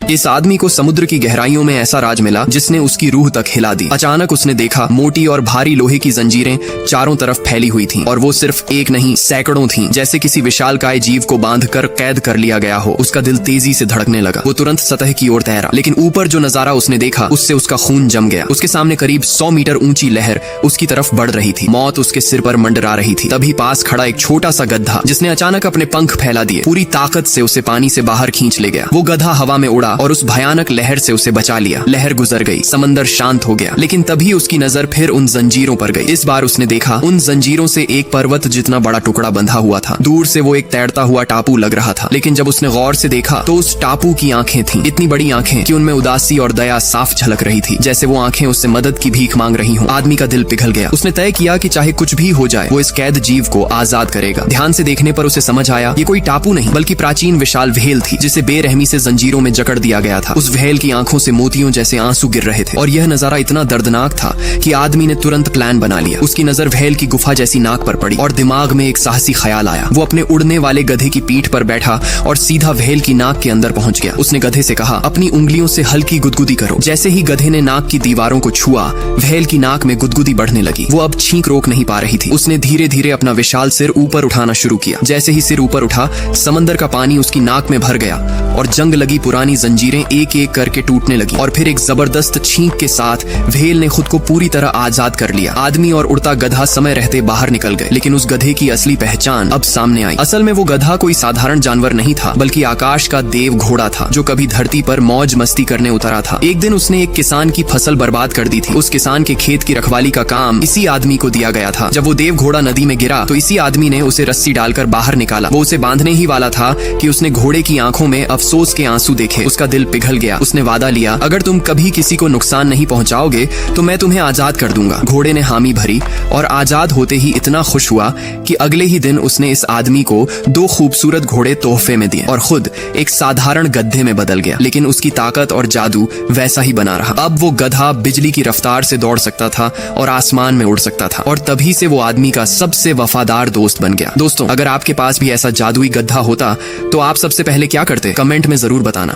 इस आदमी को समुद्र की गहराइयों में ऐसा राज मिला जिसने उसकी रूह तक हिला दी। अचानक उसने देखा मोटी और भारी लोहे की जंजीरें चारों तरफ फैली हुई थीं और वो सिर्फ एक नहीं सैकड़ों थीं, जैसे किसी विशालकाय जीव को बांधकर कैद कर लिया गया हो। उसका दिल तेजी से धड़कने लगा। वो तुरंत सतह की ओर तैरा, लेकिन ऊपर जो नजारा उसने देखा उससे उसका खून जम गया। उसके सामने करीब 100 मीटर ऊंची लहर उसकी तरफ बढ़ रही थी। मौत उसके सिर पर मंडरा रही थी। तभी पास खड़ा एक छोटा सा गधा, जिसने अचानक अपने पंख फैला दिए, पूरी ताकत से उसे पानी से बाहर खींच ले गया। वो गधा हवा में उड़ा और उस भयानक लहर से उसे बचा लिया। लहर गुजर गई, समंदर शांत हो गया, लेकिन तभी उसकी नजर फिर उन जंजीरों पर गई। इस बार उसने देखा उन जंजीरों से एक पर्वत जितना बड़ा टुकड़ा बंधा हुआ था। दूर से वो एक तैरता हुआ टापू लग रहा था, लेकिन जब उसने गौर से देखा तो उस टापू की आंखें थीं, इतनी बड़ी आंखें कि उनमें उदासी और दया साफ झलक रही थी, जैसे वो आंखें उससे मदद की भीख मांग रही हों। आदमी का दिल पिघल गया। उसने तय किया कि चाहे कुछ भी हो जाए वो इस कैद जीव को आजाद करेगा। ध्यान से देखने पर उसे समझ आया ये कोई टापू नहीं बल्कि प्राचीन विशाल व्हेल थी, जिसे बेरहमी से जंजीरों में जकड़ दिया गया था। उस व्हेल की आंखों से मोतियों जैसे आंसू गिर रहे थे और यह नजारा इतना दर्दनाक था कि आदमी ने तुरंत प्लान बना लिया। उसकी नजर व्हेल की गुफा जैसी नाक पर पड़ी और दिमाग में एक साहसी ख्याल आया। वो अपने उड़ने वाले गधे की पीठ पर बैठा और सीधा व्हेल की नाक के अंदर पहुंच गया। उसने गधे से कहा, अपनी उंगलियों से हल्की गुदगुदी करो। जैसे ही गधे ने नाक की दीवारों को छुआ, व्हेल की नाक में गुदगुदी बढ़ने लगी। वो अब छींक रोक नहीं पा रही थी। उसने धीरे धीरे अपना विशाल सिर ऊपर उठाना शुरू किया। जैसे ही सिर ऊपर उठा, समंदर का पानी उसकी नाक में भर गया और जंग लगी पुरानी जंजीरें एक एक करके टूटने लगी। और फिर एक जबरदस्त छींक के साथ व्हेल ने खुद को पूरी तरह आजाद कर लिया। आदमी और उड़ता गधा समय रहते बाहर निकल गए, लेकिन उस गधे की असली पहचान अब सामने आई। असल में वो गधा कोई साधारण जानवर नहीं था, बल्कि आकाश का देव घोड़ा था, जो कभी धरती पर मौज मस्ती करने उतरा था। एक दिन उसने एक किसान की फसल बर्बाद कर दी थी। उस किसान के खेत की रखवाली का काम इसी आदमी को दिया गया था। जब वो देव घोड़ा नदी में गिरा तो इसी आदमी ने उसे रस्सी डालकर बाहर निकाला। वो उसे बांधने ही वाला था कि उसने घोड़े की आंखों में अफसोस के आंसू देखे। उसका दिल पिघल गया। उसने वादा लिया, अगर तुम कभी किसी को नुकसान नहीं पहुंचाओगे तो मैं तुम्हें आजाद कर दूंगा। घोड़े ने हामी भरी और आजाद होते ही इतना खुश हुआ कि अगले ही दिन उसने इस आदमी को 2 खूबसूरत घोड़े तोहफे में दिए और खुद एक साधारण गधे में बदल गया। लेकिन उसकी ताकत और जादू वैसा ही बना रहा। अब वो गधा बिजली की रफ्तार से दौड़ सकता था और आसमान में उड़ सकता था, और तभी से वो आदमी का सबसे वफादार दोस्त बन गया। दोस्तों, अगर आपके पास भी ऐसा जादुई गधा होता तो आप सबसे पहले क्या करते? कमेंट में जरूर बताना।